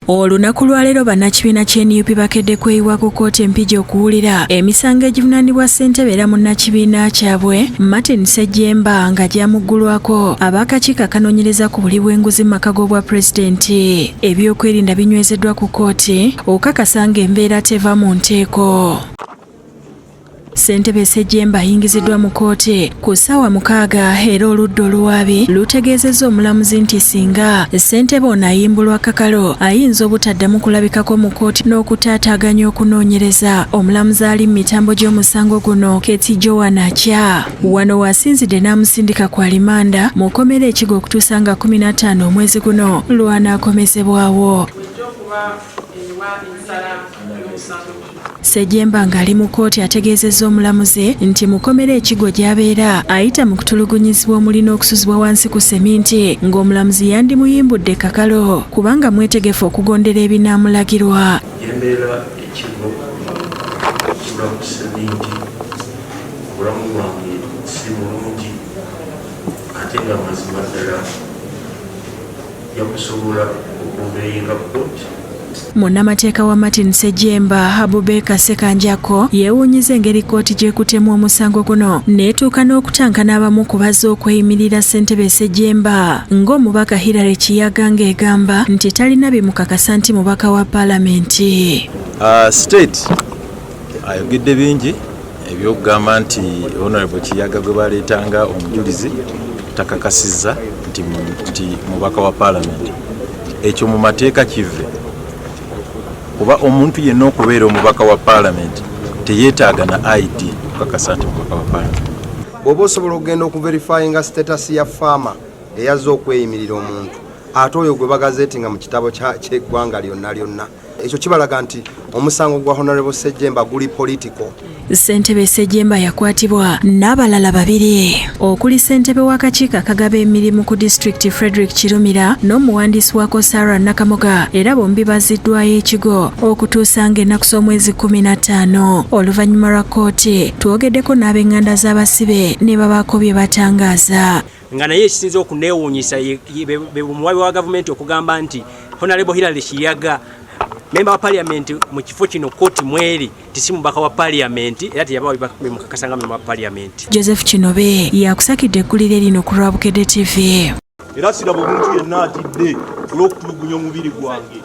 Olunaku lwaleero bannakibiina ky'NUP bakedde kweyiwa ku kkooti empigi okuwulira emisango egivunaanibwa ssentebe era munnakibiina kyabwe Martin Ssejjemba nga gyamuggulwako ab'akakiiko akanoonyereza ku buli bw'enguzi mu maka g'obwa pulezidenti. Ebyokwerinda binywezeddwa ku kkooti okukakasa ng'embeera teva mu nteeko. Ssentebe Ssejjemba ayingiziddwa mu kkooti ku ssaawa 6 era oludda oluwaabi lutegeezezza omulamuzi nti singa ssentebe ono ayimbulwa kakalo ayinza obutaddamu kulabikako mu kkooti n'okutaataaganya okunoonyereza. Omulamuzi ali mu mitambo gy'omusango guno Keti Joan Acha wano wasinzidde n'amusindika ku alimanda mu kkomera Ekigo okutuusa nga 15 omwezi guno lwanaakomezebwawo. Ssejjemba ng'ali mu kkooti ategeezezza omulamuzi nti mu kkomera Ekigo gy'abeera ayita mu kutulugunyizibwa omuli n'okusuzibwa wansi ku seminti ng'omulamuzi yandimuyimbudde kakalo kubanga mwetegefu okugondera ebinaamulagirwa. Embeera Ekigo okutula ku seminti obulamu bwange si bulungi ate nga mazima ddala yakusobola okubeeyinga kkooti. Munnamateeka wa Martin Ssejjemba Abubeka Ssekanjako yeewuunyiza engeri kkooti gy'ekutemu omusango guno n'etuuka n'okutanga n'abamu ku bazze okweyimirira ssentebe Ssejjemba ng'omubaka Hillary Kiyaga ng'egamba nti talina bimukakasa nti mubaka wa paalamenti. State ayogedde bingi ebyokugamba nti Honorable Kiyaga gwe baleetanga omujulizi takakasizza nti mubaka wa paalamenti. Ekyo mu mateeka kive kuba omuntu yenna okubeera omubaka wa paalamenti teyeetaaga na ID okukakasa nti mubaka wa paalamenti. Bw'oba osobola okugenda okuverifyinga status ya faama eyazze okweyimirira omuntu ate oyo gwe bagazeetinga mu kitabo ky'eggwanga lyonna ekyo kibalaga nti omusango gwa Honorable Ssejjemba guli political. Ssentebe Ssejjemba yakwatibwa n'abalala 2 okuli ssentebe w'akakiiko akagaba emirimu ku disitulikiti Frederick Kirumira n'omuwandiisi waako Sarah Nakamoga era bombi bazziddwayo Ekigo okutuusa ng'ennaku z'omwezi 15. Oluvannyuma lwa kkooti twogeddeko n'ab'eŋŋanda z'abasibe ne babaako bye batangaaza. Nga naye ekisinza okuneewuunyisa omuwabi wa gavumenti okugamba nti Honorable Hillary Kiyaga memba wa parliament mu kifo kino kkooti mweri tisi mubaka wa parliament era teyaba bimukakasa nga memba wa parliament. Joseph Kinobe yakusakidde eggulire lino ku Lwabukedde TV. Era siraba omuntu yenna atidde olw'okutulugunya omubiri gwange.